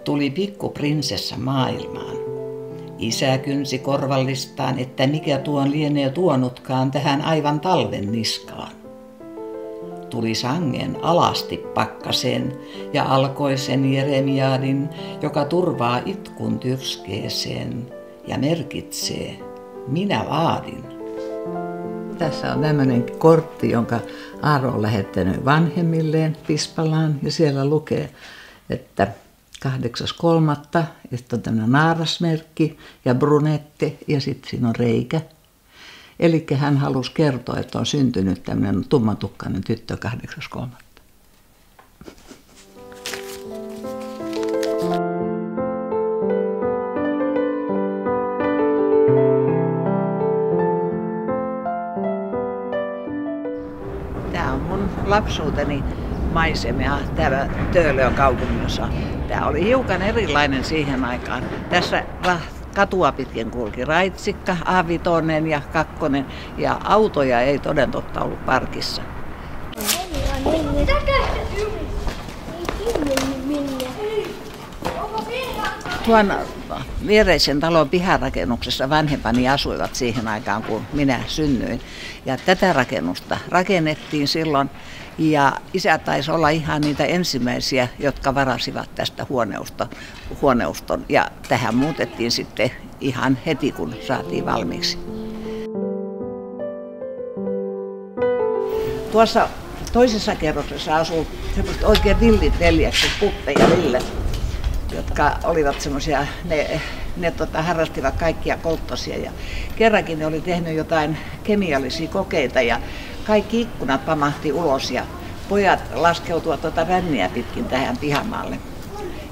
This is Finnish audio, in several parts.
Tuli pikkuprinsessa maailmaan. Isä kynsi korvallistaan, että mikä tuon lienee tuonutkaan tähän aivan talven niskaan. Tuli sangen alasti pakkaseen ja alkoi sen Jeremiadin, joka turvaa itkun tyrskeeseen ja merkitsee, minä vaadin. Tässä on tämmöinen kortti, jonka Aaro on lähettänyt vanhemmilleen Pispalaan ja siellä lukee, että 8.3. että on tämmöinen naarasmerkki ja brunette ja sitten siinä on reikä. Eli hän halusi kertoa, että on syntynyt tämmöinen tummantukkainen tyttö 8.3. Tämä on mun lapsuuteni maisemia täällä Töölön kaupungissa. Tämä oli hiukan erilainen siihen aikaan. Tässä katua pitkin kulki raitsikka, A5 ja 2 ja autoja ei toden totta ollut parkissa. Tuon viereisen talon piharakennuksessa vanhempani asuivat siihen aikaan, kun minä synnyin. Ja tätä rakennusta rakennettiin silloin ja isä taisi olla ihan niitä ensimmäisiä, jotka varasivat tästä huoneuston. Ja tähän muutettiin sitten ihan heti, kun saatiin valmiiksi. Tuossa toisessa kerroksessa asuu semmoiset oikein villit veljekset, Putte ja Ville, jotka olivat semmoisia, ne harrastivat kaikkia kolttosia ja kerrankin ne oli tehnyt jotain kemiallisia kokeita ja kaikki ikkunat pamahti ulos ja pojat laskeutuivat ränniä pitkin tähän pihamaalle.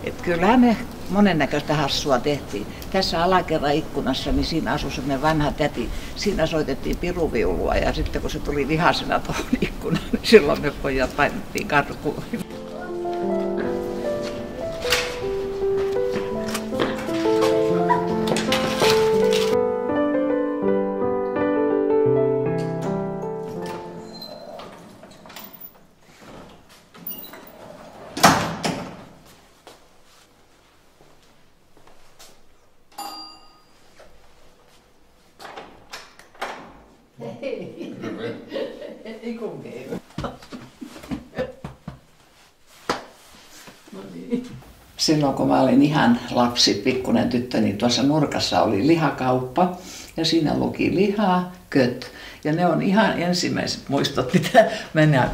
Et kyllähän me monennäköistä hassua tehtiin. Tässä alakerran ikkunassa, niin siinä asui semmoinen vanha täti. Siinä soitettiin piruviulua ja sitten kun se tuli vihasena tuohon ikkunaan, niin silloin me pojat painettiin karkuun. Ei kokeilla. Silloin kun mä olin ihan lapsi, pikkunen tyttö, niin tuossa nurkassa oli lihakauppa ja siinä luki liha, köt. Ja ne on ihan ensimmäiset muistot,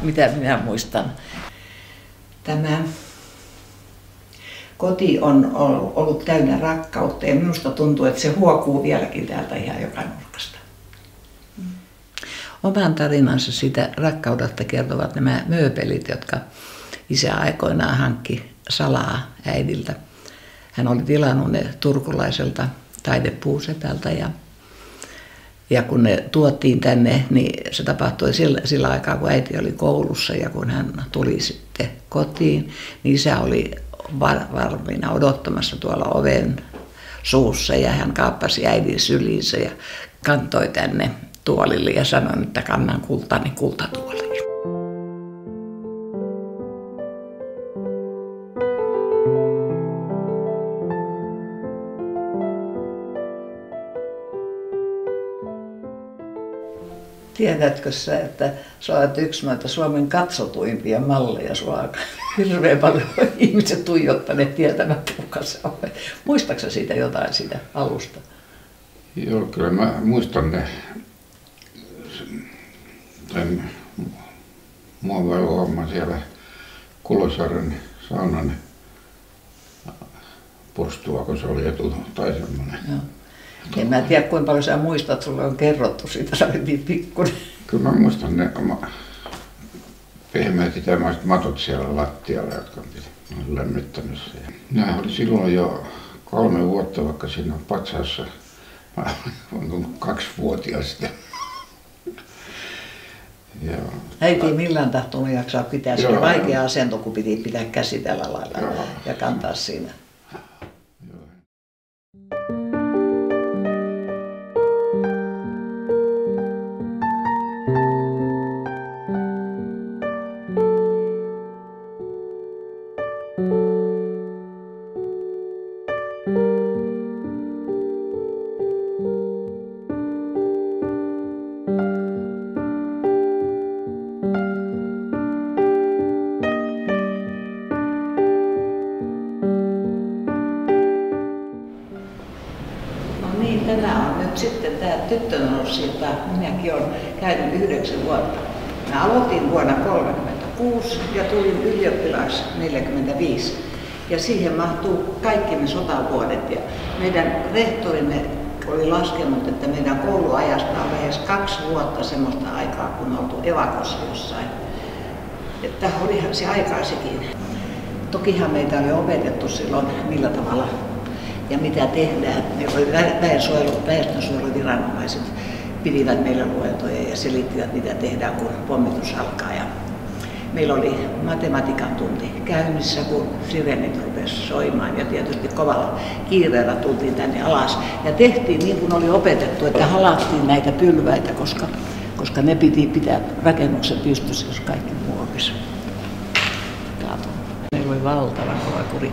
mitä minä muistan. Tämä koti on ollut täynnä rakkautta ja minusta tuntuu, että se huokuu vieläkin täältä ihan joka nurkasta. Oman tarinansa siitä rakkaudesta kertovat nämä mööpelit, jotka isä aikoinaan hankki salaa äidiltä. Hän oli tilannut ne turkulaiselta taidepuusetältä ja kun ne tuotiin tänne, niin se tapahtui sillä aikaa, kun äiti oli koulussa ja kun hän tuli sitten kotiin, niin isä oli valmiina odottamassa tuolla oven suussa ja hän kaappasi äidin syliinsä ja kantoi tänne tuolille ja sanoi, että kannan kultani kultatuoliin. Tiedätkö sä, että sä olet yksi noita Suomen katsotuimpia malleja, sua on hirveän paljon ihmiset tuijottaneet tietämättä, kuka sä olet. Muistatko sä siitä jotain siitä alusta? Joo, kyllä mä muistan ne tämän muovailuhomman siellä Kulosaaren saunan purstua, kun se oli etu tai semmoinen. Joo. En mä tiedä, kuinka paljon sä muistat, sulle on kerrottu siitä, sä olit niin pikkuinen. Kyllä mä muistan ne pehmeät itämaiset matot siellä lattialla, jotka on lämmittänyt se. Nämä oli silloin jo 3 vuotta, vaikka siinä patsaassa. Mä olin 2-vuotias sitä. Äiti ei millään tahtonut jaksaa pitää. Se oli vaikea asento, kun piti pitää käsi tällä lailla ja kantaa siinä. tämä tyttönurssi, jota minäkin olen käynyt 9 vuotta. Mä aloitin vuonna 1936 ja tulin ylioppilaaksi 1945. Ja siihen mahtuu kaikki ne sotavuodet. Ja meidän rehtorimme oli laskenut, että meidän kouluajasta on lähes 2 vuotta semmoista aikaa, kun on oltu evakossa jossain. Että olihan se aikaa sekin. Tokihan meitä oli opetettu silloin millä tavalla ja mitä tehdään. Meillä oli väestönsuojeluviranomaiset pitivät meille luentoja ja selittivät mitä tehdään, kun pommitus alkaa. Ja meillä oli matematiikan tunti käynnissä, kun sirenit rupesi soimaan ja tietysti kovalla kiireellä tultiin tänne alas. Ja tehtiin niin kuin oli opetettu, että halattiin näitä pylväitä, koska ne piti pitää rakennuksen pystyssä, jos kaikki muu olisi kaatunut. Meillä oli valtava kova kuri.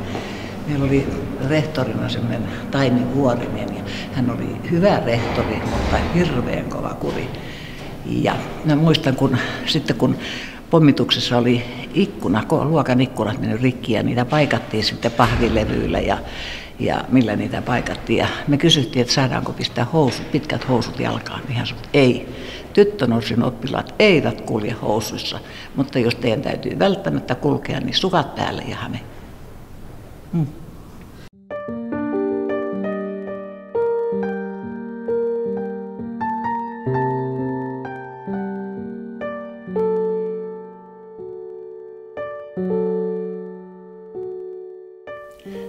Meillä oli rehtorina semmoinen Taimi Vuorinen ja hän oli hyvä rehtori, mutta hirveän kova kuri. Ja mä muistan, kun pommituksessa oli luokan ikkunat mennyt rikki ja niitä paikattiin sitten pahvilevyillä ja millä niitä paikattiin. Ja me kysyttiin, että saadaanko pistää pitkät housut jalkaan. Niin hän sanoi, että ei. Tyttönurssin oppilaat eivät kulje housuissa, mutta jos teidän täytyy välttämättä kulkea, niin sukat päälle ja hame.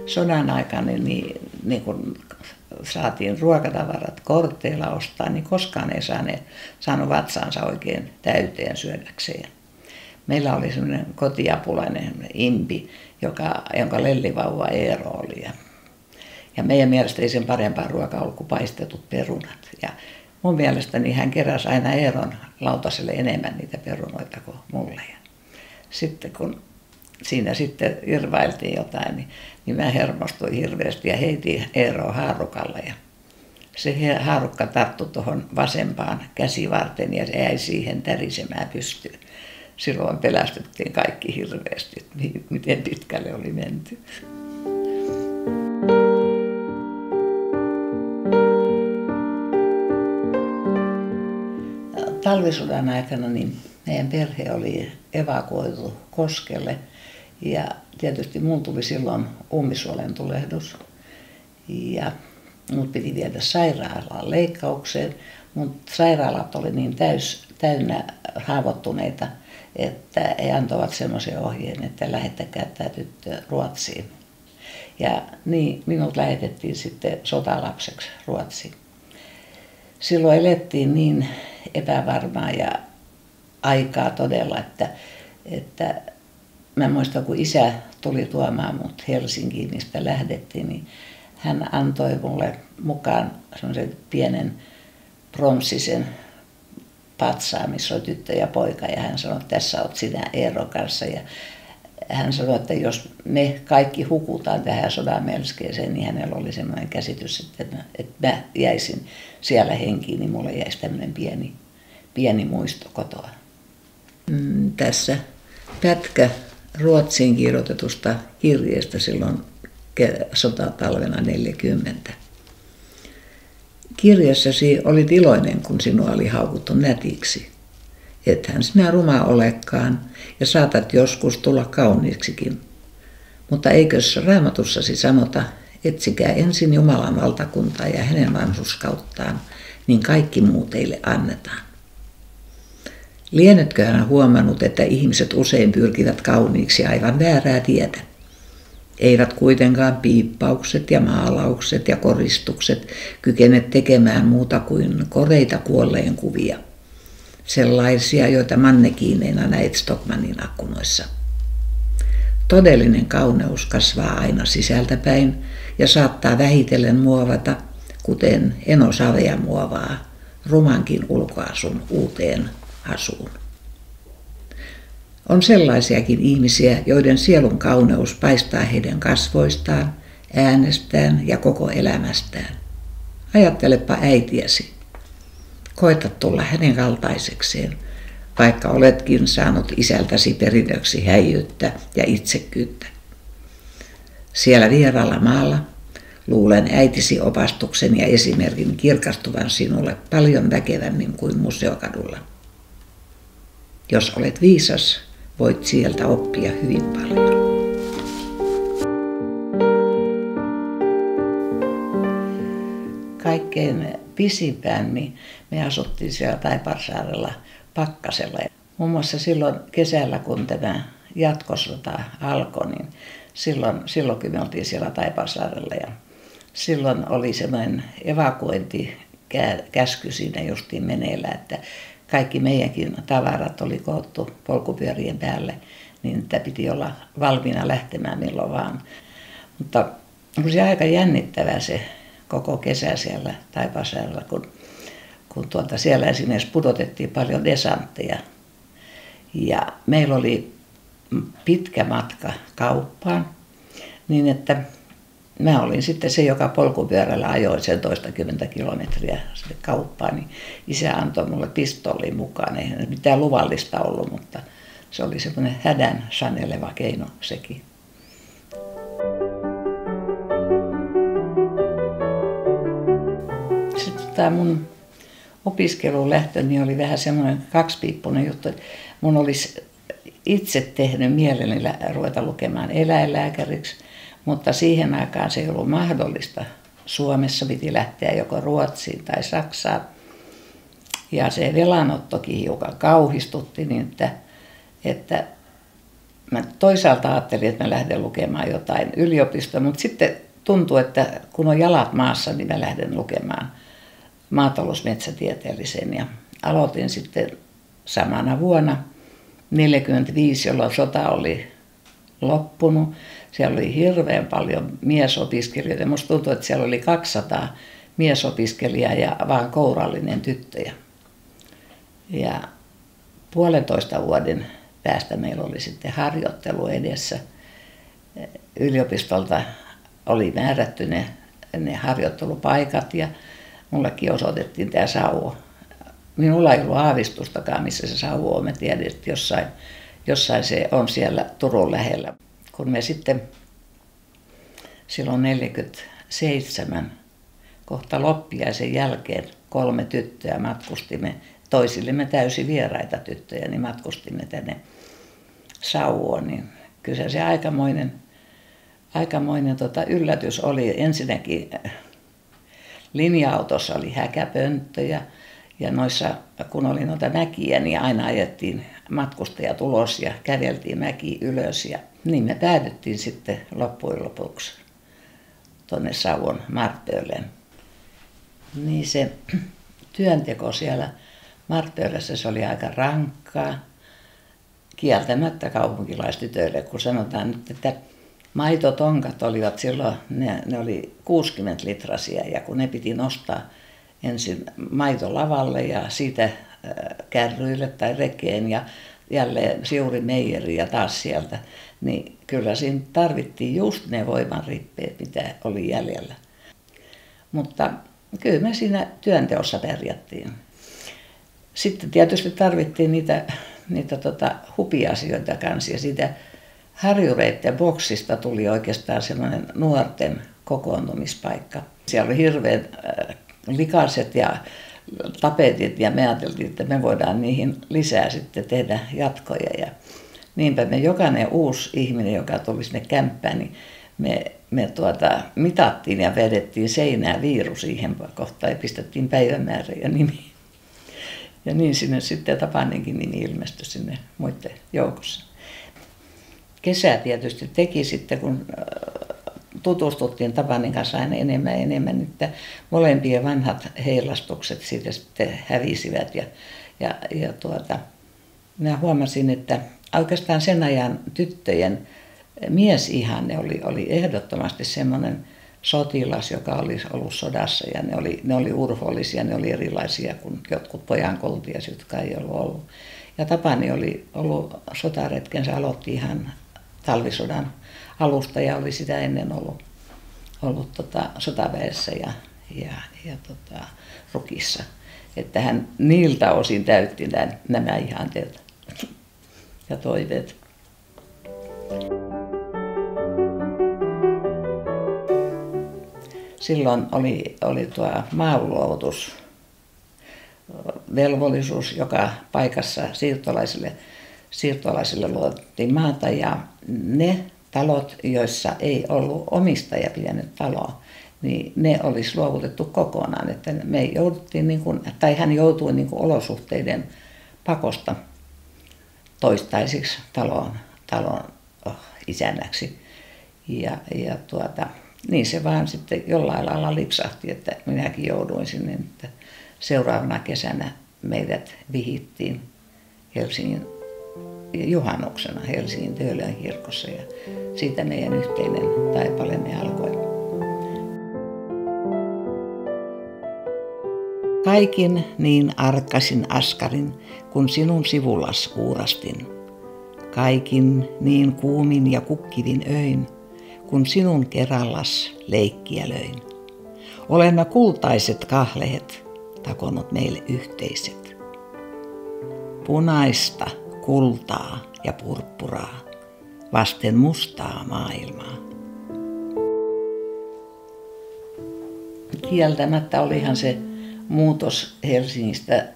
Sodan aikana niin kun saatiin ruokatavarat kortteilla ostaa, niin koskaan ei saanut vatsaansa oikein täyteen syödäkseen. Meillä oli semmoinen kotiapulainen impi, jonka lellivauva Eero oli. Ja meidän mielestä ei sen parempaa ruokaa ollut kuin paistetut perunat. Ja mun mielestäni hän keräsi aina Eeron lautaselle enemmän niitä perunoita kuin mulle. Ja sitten kun siinä sitten irvailtiin jotain, niin mä hermostuin hirveästi ja heitin Eeroa haarukalla. Ja se haarukka tarttui tuohon vasempaan käsivarteen ja se jäi siihen tärisemään pystyyn. Silloin pelästyttiin kaikki hirveästi, että miten pitkälle oli menty. Talvisodan aikana niin meidän perhe oli evakuoitu Koskelle ja tietysti minulla tuli silloin ummisuolen tulehdus ja minut piti viedä sairaalaan leikkaukseen, mutta sairaalat oli niin täynnä haavoittuneita, että he antoivat semmoisen ohjeen, että lähettäkää tämä tyttö Ruotsiin. Ja niin minut lähetettiin sitten sotalapseksi Ruotsiin. Silloin elettiin niin epävarmaa ja aikaa todella, että mä muistan, kun isä tuli tuomaan mut Helsinkiin, mistä lähdettiin, niin hän antoi mulle mukaan semmoisen pienen pronssisen patsaan, missä on tyttö ja poika, ja hän sanoi, että tässä olet sinä Eeron kanssa. Ja hän sanoi, että jos me kaikki hukutaan tähän sodan melskeeseen, niin hänellä oli semmoinen käsitys, että mä jäisin siellä henkiin, niin mulle jäisi tämmöinen pieni muisto kotoa. Tässä pätkä Ruotsiin kirjoitetusta kirjeestä silloin sotatalvena 40. Kirjassasi olit iloinen, kun sinua oli haukuttu nätiksi. Ethän sinä ruma olekaan ja saatat joskus tulla kauniiksikin. Mutta eikös Raamatussasi sanota, etsikää ensin Jumalan valtakuntaa ja hänen vanhurskauttaan, niin kaikki muu teille annetaan. Lienetköhän huomannut, että ihmiset usein pyrkivät kauniiksi aivan väärää tietä. Eivät kuitenkaan piippaukset ja maalaukset ja koristukset kykene tekemään muuta kuin koreita kuolleen kuvia. Sellaisia, joita mannekiineina näet Stockmannin akkunoissa. Todellinen kauneus kasvaa aina sisältäpäin ja saattaa vähitellen muovata, kuten Eno Savea muovaa, rumankin ulkoasun uuteen asuun. On sellaisiakin ihmisiä, joiden sielun kauneus paistaa heidän kasvoistaan, äänestään ja koko elämästään. Ajattelepa äitiäsi. Koeta tulla hänen kaltaisekseen, vaikka oletkin saanut isältäsi perinnöksi häijyyttä ja itsekkyyttä. Siellä vieraalla maalla Luulen äitisi opastuksen ja esimerkin kirkastuvan sinulle paljon väkevämmin kuin Museokadulla. Jos olet viisas, voit sieltä oppia hyvin paljon. Kaikkein pisimpään niin me asuttiin siellä Taiparsaarella Pakkasella. Muun muassa silloin kesällä, kun tämä jatkosota alkoi, niin silloinkin me oltiin siellä Taiparsaarella. Ja silloin oli semmoinen evakuointikäsky siinä justiin meneillä, että kaikki meidänkin tavarat oli koottu polkupyörien päälle, niin että piti olla valmiina lähtemään milloin vaan. Mutta oli se aika jännittävää se koko kesä siellä Taiparsaarella, kun siellä esimerkiksi pudotettiin paljon desantteja. Ja meillä oli pitkä matka kauppaan, niin että mä olin sitten se, joka polkupyörällä ajoi sen 20 kilometriä sinne kauppaan, niin isä antoi mulle pistoolin mukaan. Ei mitään luvallista ollut, mutta se oli semmoinen hädän saneleva keino sekin. Sitten tämä mun opiskelun lähtö niin oli vähän semmoinen kaksipiippunen juttu, että mun olisi itse tehnyt mielelläni ruveta lukemaan eläinlääkäriksi, mutta siihen aikaan se ei ollut mahdollista. Suomessa piti lähteä joko Ruotsiin tai Saksaan. Ja se velanottokin hiukan kauhistutti, niin että mä toisaalta ajattelin, että mä lähden lukemaan jotain yliopistoa, mutta sitten tuntui, että kun on jalat maassa, niin mä lähden lukemaan maatalousmetsätieteellisen. Ja aloitin sitten samana vuonna 1945, jolloin sota oli loppunut. Siellä oli hirveän paljon miesopiskelijoita. Musta tuntui, että siellä oli 200 miesopiskelijaa ja vaan kourallinen tyttöjä. Ja 1,5 vuoden päästä meillä oli sitten harjoittelu edessä. Yliopistolta oli määrätty ne harjoittelupaikat ja mullekin osoitettiin tämä Sauvo. Minulla ei ollut aavistustakaan, missä se Sauvo on. Mä tiedän, että jossain se on siellä Turun lähellä. Kun me sitten silloin 1947 kohta loppiaisen jälkeen 3 tyttöä matkustimme, toisillemme täysin vieraita tyttöjä, niin matkustimme tänne Sauvoon. Niin kyllä se aikamoinen yllätys oli. Ensinnäkin linja-autossa oli häkäpönttöjä ja noissa, kun oli noita mäkiä, niin aina ajettiin matkustajat ulos ja käveltiin mäki ylös. Ja niin me päädyttiin sitten loppujen lopuksi tuonne Sauvon Marttölleen. Niin se työnteko siellä Marttöllessä se oli aika rankkaa. Kieltämättä kaupunkilaistytöille, kun sanotaan nyt, että maitotonkat olivat silloin, ne oli 60 litrasia ja kun ne piti nostaa ensin maitolavalle ja siitä kärryille tai rekeen ja jälleen Siuri meijeriin ja taas sieltä, niin kyllä siinä tarvittiin just ne voimanrippeet, mitä oli jäljellä. Mutta kyllä me siinä työnteossa pärjättiin. Sitten tietysti tarvittiin niitä hupiasioita kanssa ja siitä harjureiden boksista tuli oikeastaan semmoinen nuorten kokoontumispaikka. Siellä oli hirveän likaiset ja tapetit ja me ajateltiin, että me voidaan niihin lisää sitten tehdä jatkoja. Ja niinpä me jokainen uusi ihminen, joka tuli sinne kämppään, niin me mitattiin ja vedettiin seinään viiru siihen kohtaan ja pistettiin päivämäärä ja nimi. Ja niin sinne sitten Tapaninkin nimi ilmestyi sinne muiden joukossa. Kesä tietysti teki sitten, kun tutustuttiin Tapanin kanssa aina enemmän, että molempien vanhat heilastukset siitä sitten hävisivät. Minä huomasin, että oikeastaan sen ajan tyttöjen miesihanne oli ehdottomasti semmoinen sotilas, joka olisi ollut sodassa ja ne oli urhoollisia, ne oli erilaisia kuin jotkut pojankoltias, jotka ei ollut. Ja Tapani oli ollut sotaretkensä, aloitti ihan talvisodan alusta ja oli sitä ennen ollut sotaväessä ja Rukissa. Että hän niiltä osin täytti nämä ihanteet ja toiveet. silloin oli tuo maanluovutusvelvollisuus joka paikassa siirtolaisille luotettiin maata ja ne talot, joissa ei ollut omistaja pitänyt taloa, niin ne olisi luovutettu kokonaan. Että me jouduttiin, tai hän joutui olosuhteiden pakosta toistaiseksi talon isännäksi. Niin se vaan sitten jollain lailla lipsahti, että minäkin jouduin sinne. Että seuraavana kesänä meidät vihittiin Helsingin juhannuksena Helsingin Töölön kirkossa ja siitä meidän yhteinen taipaleemme alkoi. Kaikin niin arkkasin askarin, kun sinun sivullas uurastin. Kaikin niin kuumin ja kukkivin öin, kun sinun kerallas leikkiä löin. Olemme kultaiset kahleet takonut meille yhteiset. Punaista, kultaa ja purppuraa, vasten mustaa maailmaa. Kieltämättä olihan se muutos Helsingistä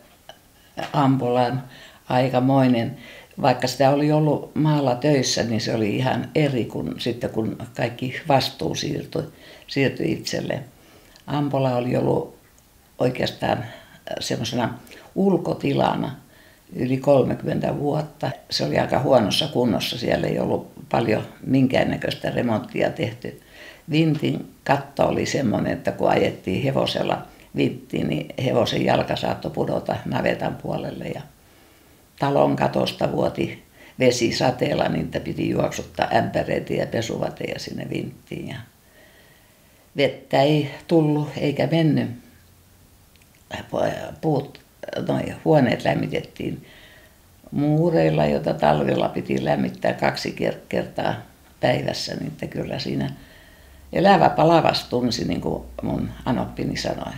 Ampolaan aikamoinen. Vaikka sitä oli ollut maalla töissä, niin se oli ihan eri kuin sitten, kun kaikki vastuu siirtyi itselle. Ampola oli ollut oikeastaan semmoisena ulkotilana yli 30 vuotta. Se oli aika huonossa kunnossa, siellä ei ollut paljon minkäännäköistä remonttia tehty. Vintin katto oli semmoinen, että kun ajettiin hevosella vinttiin, niin hevosen jalka saattoi pudota navetan puolelle ja talon katosta vuoti vesi sateella, niin että piti juoksuttaa ämpäreitä ja pesuvateja sinne vinttiin. Ja vettä ei tullut eikä mennyt. Huoneet lämmitettiin muureilla, jota talvella piti lämmittää 2 kertaa päivässä, niin että kyllä siinä elävä palavas tunsi, niin kuin mun anoppini sanoi.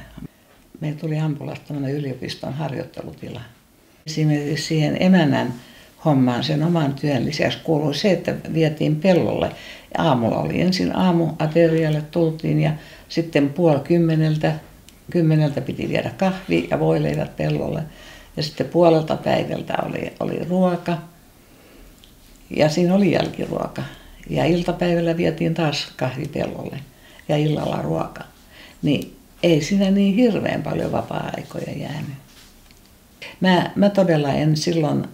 Meillä tuli Ampulasta yliopiston harjoittelutila. Esimerkiksi siihen emännän hommaan sen oman työn lisäksi kuului se, että vietiin pellolle. Ja aamulla oli ensin aamuaterialle tultiin ja sitten 9:30 piti viedä kahvi ja voileivät pellolle. Ja sitten 5:30 oli ruoka ja siinä oli jälkiruoka. Ja iltapäivällä vietiin taas kahvi pellolle ja illalla ruoka. Niin ei siinä niin hirveän paljon vapaa-aikoja jäänyt. Mä todella en silloin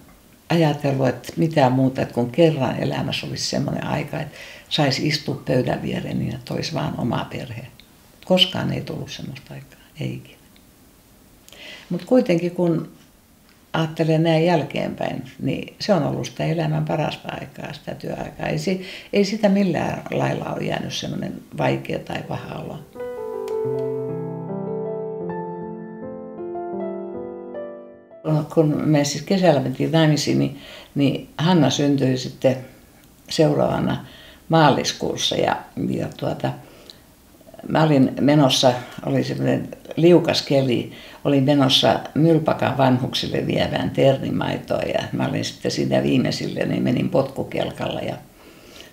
ajatellut, että mitään muuta, että kun kerran elämässä olisi semmoinen aika, että saisi istua pöydän viereen niin, että olisi vaan oma perhe. Koskaan ei tullut semmoista aikaa, ei ikinä. Mutta kuitenkin kun ajattelen näin jälkeenpäin, niin se on ollut sitä elämän parasta aikaa, sitä työaikaa. Ei sitä millään lailla ole jäänyt semmoinen vaikea tai paha olo. Kun me siis kesällä mentiin naimisiin, niin Hanna syntyi sitten seuraavana maaliskuussa ja mä olin menossa, oli semmoinen liukas keli, olin menossa Mylpakan vanhuksille vievään ternimaitoa ja mä olin sitten siinä viimeisille, niin menin potkukelkalla ja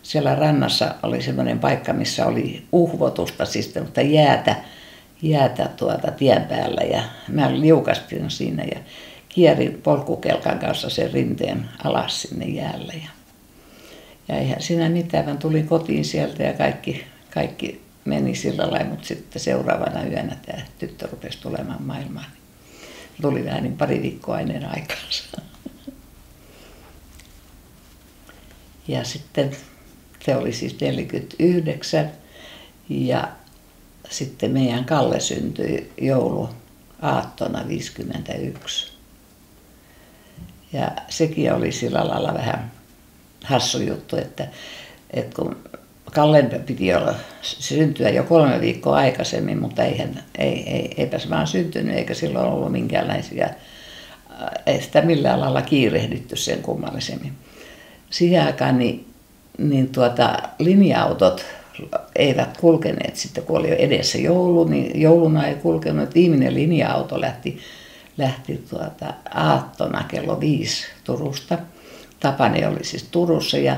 siellä rannassa oli semmoinen paikka, missä oli uhvotusta, siis jäätä tien päällä ja mä liukastin siinä ja kierin polkukelkan kanssa sen rinteen alas sinne jäälle. Ja eihän siinä mitään, vaan tulin kotiin sieltä ja kaikki meni sillä lailla, mutta sitten seuraavana yönä tämä tyttö rupesi tulemaan maailmaan. Tuli vähän niin pari viikkoa ennen aikaansa. Ja sitten se oli siis 49 ja sitten meidän Kalle syntyi jouluaattona 51. Ja sekin oli sillä lailla vähän hassu juttu, että kun Kallen piti syntyä jo 3 viikkoa aikaisemmin, mutta eipä se vaan syntynyt, eikä silloin ollut minkäänlaisia, ei sitä millään lailla kiirehditty sen kummallisemmin. Siihen aikaan linja-autot eivät kulkeneet sitten, kun oli jo edessä joulu, niin jouluna ei kulkenut. Viimeinen linja-auto lähti aattona kello 5 Turusta. Tapani oli siis Turussa ja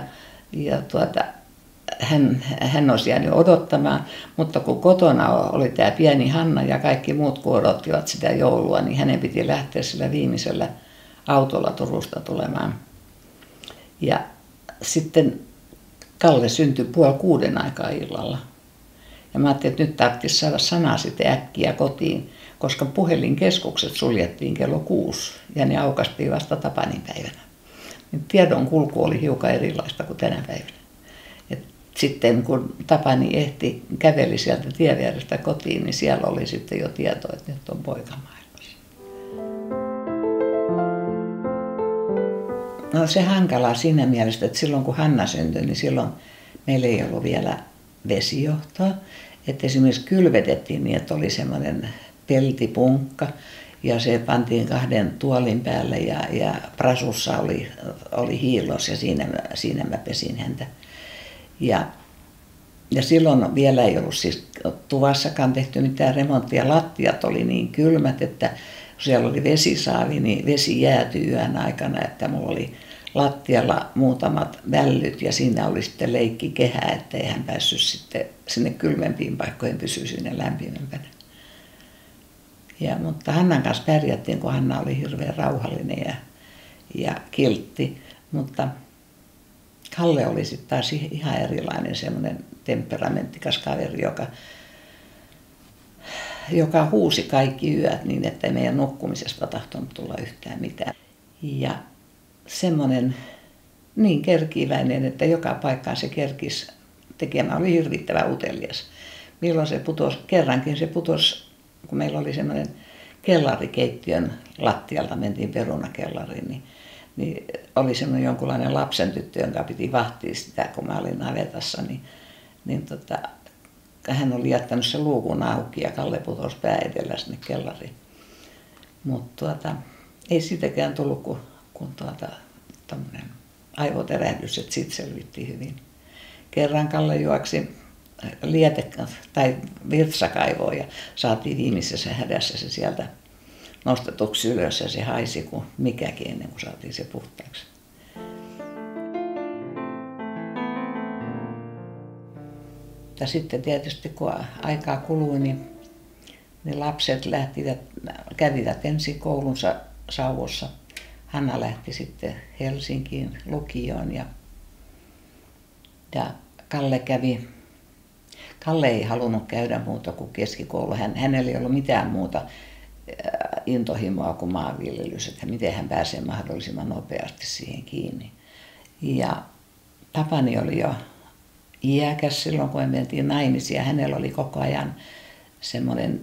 hän olisi jäänyt odottamaan, mutta kun kotona oli tämä pieni Hanna ja kaikki muut kun odottivat sitä joulua, niin hänen piti lähteä sillä viimeisellä autolla Turusta tulemaan. Ja sitten Kalle syntyi 5:30 aikaa illalla. Ja mä ajattelin, että nyt tarvitsisi saada sana sitten äkkiä kotiin, koska puhelinkeskukset suljettiin kello 6 ja ne aukaistiin vasta Tapanin päivänä. Niin tiedon kulku oli hiukan erilaista kuin tänä päivänä. Et sitten kun Tapani käveli sieltä tievierestä kotiin, niin siellä oli sitten jo tieto, että nyt on poika maailmassa. No se hankalaa siinä mielessä, että silloin kun Hanna syntyi, niin silloin meillä ei ollut vielä vesijohtoa. Että esimerkiksi kylvetettiin niin, että oli semmoinen peltipunkka ja se pantiin 2 tuolin päälle ja prasussa oli hiillos ja siinä mä pesin häntä. Ja silloin vielä ei ollut siis tuvassakaan tehty mitään remonttia. Lattiat oli niin kylmät, että kun siellä oli vesisaavi, niin vesi jäätyi yön aikana, että mulla oli lattialla muutamat vällyt ja siinä oli sitten leikkikehä, ettei hän päässyt sitten sinne kylmempiin paikkoihin, pysyi sinne lämpimämpänä. Mutta Hannan kanssa pärjättiin, kun Hanna oli hirveän rauhallinen ja kiltti, mutta Kalle oli sitten taas ihan erilainen semmoinen temperamenttikas kaveri, joka huusi kaikki yöt niin, että ei meidän nukkumisesta tahtonut tulla yhtään mitään. Ja semmoinen niin kerkiväinen, että joka paikkaan se kerkisi tekemään, oli hirvittävän utelias. Milloin se putosi, kerrankin se putosi, kun meillä oli semmoinen kellarikeittiön lattialta, mentiin perunakellariin, niin oli semmoinen jonkunlainen lapsen tyttö, jonka piti vahtia sitä, kun mä olin navetassa, niin hän oli jättänyt sen luukun auki ja Kalle putosi pää edellä sinne kellariin. Mutta ei siitäkään tullut kuin tommoinen aivoterähdys, että siitä selvittiin hyvin. Kerran Kalle juoksi virtsakaivoon ja saatiin viimeisessä hädässä se sieltä nostetuksi ylös ja se haisi kuin mikäkin ennen kuin saatiin se puhtaaksi. Ja sitten tietysti kun aikaa kului, niin lapset kävivät ensin koulunsa Sauvossa. Hanna lähti sitten Helsinkiin lukioon ja Kalle ei halunnut käydä muuta kuin keskikoulu. Hänellä ei ollut mitään muuta intohimoa kuin maanviljelys, että miten hän pääsee mahdollisimman nopeasti siihen kiinni. Ja Tapani oli jo iäkäs silloin, kun me mentiin naimisiin. Hänellä oli koko ajan semmoinen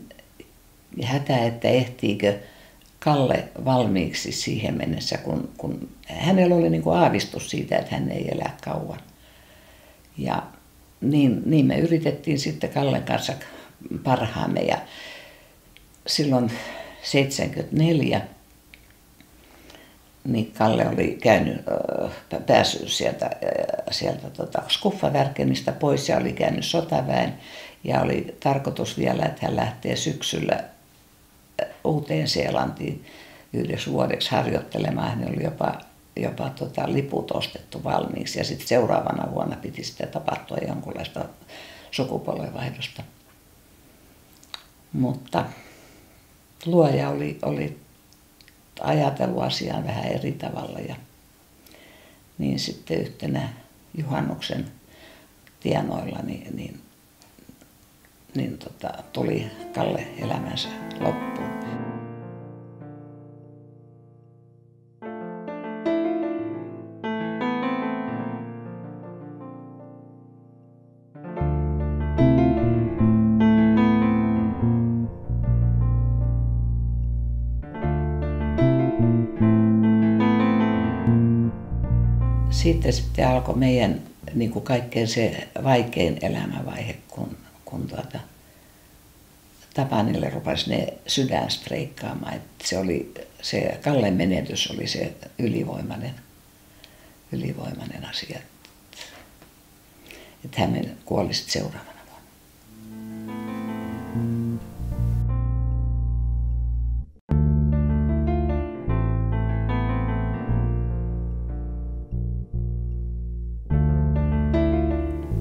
hätä, että ehtiikö Kalle valmiiksi siihen mennessä, kun hänellä oli niin kuin aavistus siitä, että hän ei elä kauan. Ja niin me yritettiin sitten Kallen kanssa parhaamme ja silloin 1974 niin Kalle oli päässyt sieltä Skuffaverkenistä pois ja oli käynyt sotaväen ja oli tarkoitus vielä, että hän lähtee syksyllä Uuteen-Seelantiin 1 vuodeksi harjoittelemaan. Hän oli jopa liput ostettu valmiiksi ja sitten seuraavana vuonna piti sitten tapahtua jonkunlaista sukupolvenvaihdosta. Mutta luoja oli ajatellut asiaan vähän eri tavalla ja niin sitten yhtenä juhannuksen tienoilla tuli Kalle elämänsä loppuun. Siitä sitten alkoi meidän niin kuin kaikkein se vaikein elämänvaihe, kun Tapanille rupesi ne sydän streikkaamaan. Että se Kallen menetys oli se ylivoimainen asia. Että hän kuoli sitten seuraavana vuonna.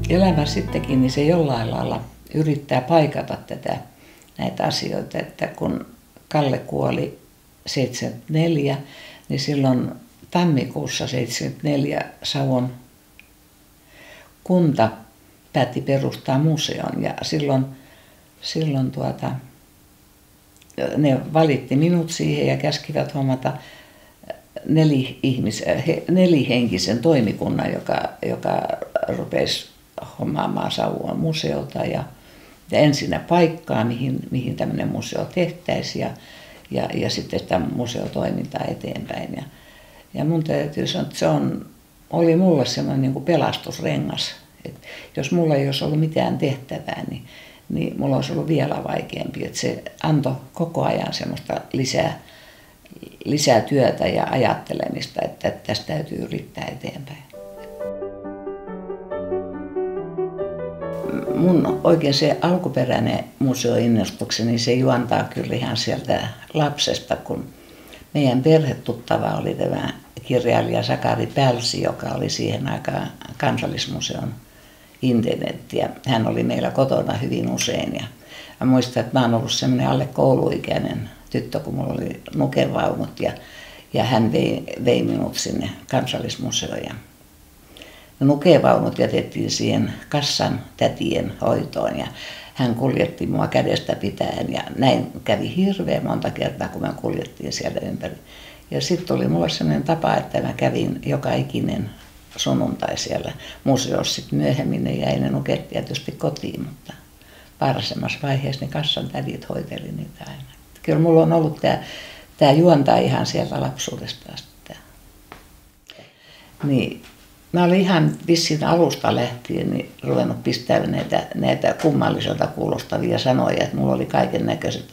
elämä sittenkin, niin se jollain lailla yrittää paikata näitä asioita, että kun Kalle kuoli 74, niin silloin tammikuussa 74 Savon kunta päätti perustaa museon ja silloin ne valitti minut siihen ja käskivät hommata nelihenkisen toimikunnan, joka rupesi hommaamaan Savuon museota ja ensinnä paikkaa, mihin tämmöinen museo tehtäisiin ja sitten sitä museotoimintaa eteenpäin. Ja mun täytyy sanoa, että oli mulle semmoinen niin kuin pelastusrengas. Että jos mulla ei olisi ollut mitään tehtävää, niin mulla olisi ollut vielä vaikeampi. Että se antoi koko ajan semmoista lisää työtä ja ajattelemista, että tästä täytyy yrittää eteenpäin. Mun oikein se alkuperäinen museoinnostukseni, se juontaa kyllä ihan sieltä lapsesta, kun meidän perhetuttava oli tämä kirjailija Sakari Pälsi, joka oli siihen aikaan Kansallismuseon intendentti. Ja hän oli meillä kotona hyvin usein. Ja mä muistan, että mä oon ollut semmoinen alle kouluikäinen tyttö, kun mulla oli nukevaunut ja hän vei minut sinne Kansallismuseoon. Ja nukevaunut jätettiin siihen kassan tätien hoitoon ja hän kuljetti mua kädestä pitäen ja näin kävi hirveän monta kertaa, kun me kuljettiin siellä ympäri. Ja sitten oli mulla sellainen tapa, että mä kävin joka ikinen sunnuntai siellä museossa. Sitten myöhemmin ne jäi ne nuket tietysti kotiin, mutta varhaisemmassa vaiheessa ne kassan tädit hoiteli niitä aina. Kyllä mulla on ollut tämä juontaa ihan sieltä lapsuudesta asti. Niin, mä olin ihan vissiin alusta lähtien niin ruvennut pistämään näitä kummalliselta kuulostavia sanoja, että mulla oli kaiken näköiset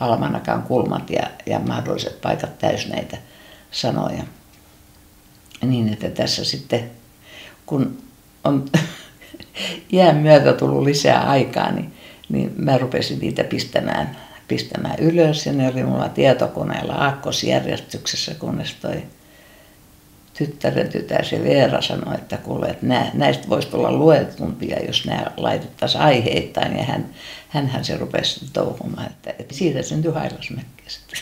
almanakan kulmat ja mahdolliset paikat täys näitä sanoja. Niin, että tässä sitten, kun on jään myötä tullut lisää aikaa, niin mä rupesin niitä pistämään ylös. Ja ne oli mulla tietokoneella aakkosjärjestyksessä, kunnes toi tyttären tytär se Veera sanoi, että kuule, että näistä voisi tulla luetumpia, jos nämä laitettaisiin aiheittain. Ja hänhän se rupesi touhumaan, että siitä syntyi Hailasmäkki sitten.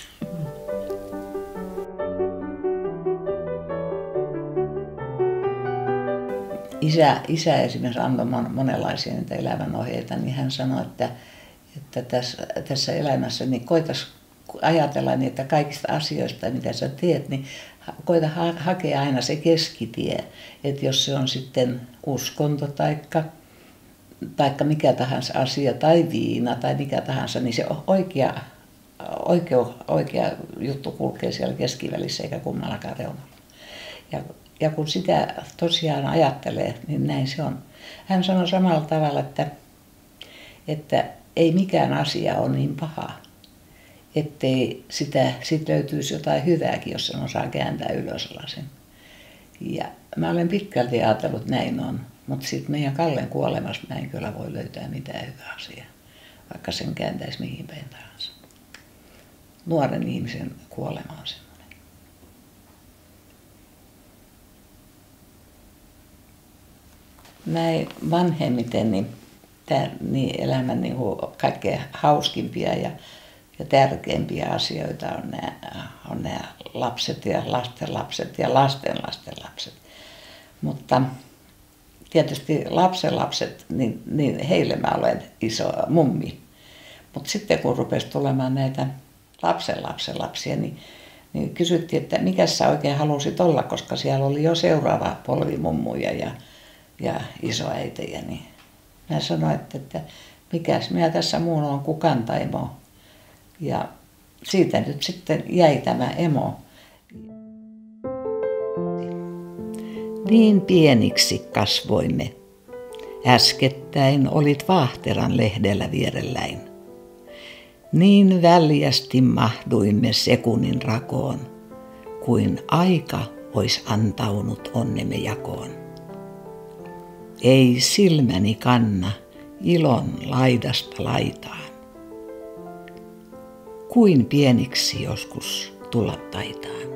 Isä esimerkiksi antoi monenlaisia niitä elämänohjeita, niin hän sanoi, että tässä elämässä niin koitaisi ajatella niitä kaikista asioista, mitä sä teet, niin koita hakea aina se keskitie. Että jos se on sitten uskonto taikka mikä tahansa asia tai viina tai mikä tahansa, niin se oikea juttu kulkee siellä keskivälissä eikä kummallakaan reunalla. Ja kun sitä tosiaan ajattelee, niin näin se on. Hän sanoi samalla tavalla, että ei mikään asia ole niin paha, ettei siitä löytyisi jotain hyvääkin, jos sen osaa kääntää ylöslasin. Ja mä olen pitkälti ajatellut, että näin on, mutta sitten meidän Kallen kuolemassa mä en kyllä voi löytää mitään hyvää asiaa, vaikka sen kääntäisi mihin päin tahansa. Nuoren ihmisen kuolema on semmoinen. Näin vanhemmiten niin elämän niin kaikkein hauskimpia ja tärkeimpiä asioita on nämä lapset ja lastenlapset ja lastenlastenlapset. Mutta tietysti lapsenlapset, niin heille mä olen iso mummi. Mutta sitten kun rupesi tulemaan näitä lapsenlapsenlapsia, niin kysyttiin, että mikä sä oikein halusit olla, koska siellä oli jo seuraava polvi mummuja ja isoäitejä. Niin mä sanoin, että mikäs minä tässä muun on kuin kantaemo. Ja siitä nyt sitten jäi tämä emo. Niin pieniksi kasvoimme. Äskettäin olit Vaahteran lehdellä vierelläin. Niin väljästi mahduimme sekunnin rakoon, kuin aika ois antaunut onnemme jakoon. Ei silmäni kanna ilon laidasta laitaan. Kuin pieniksi joskus tulla taitaan.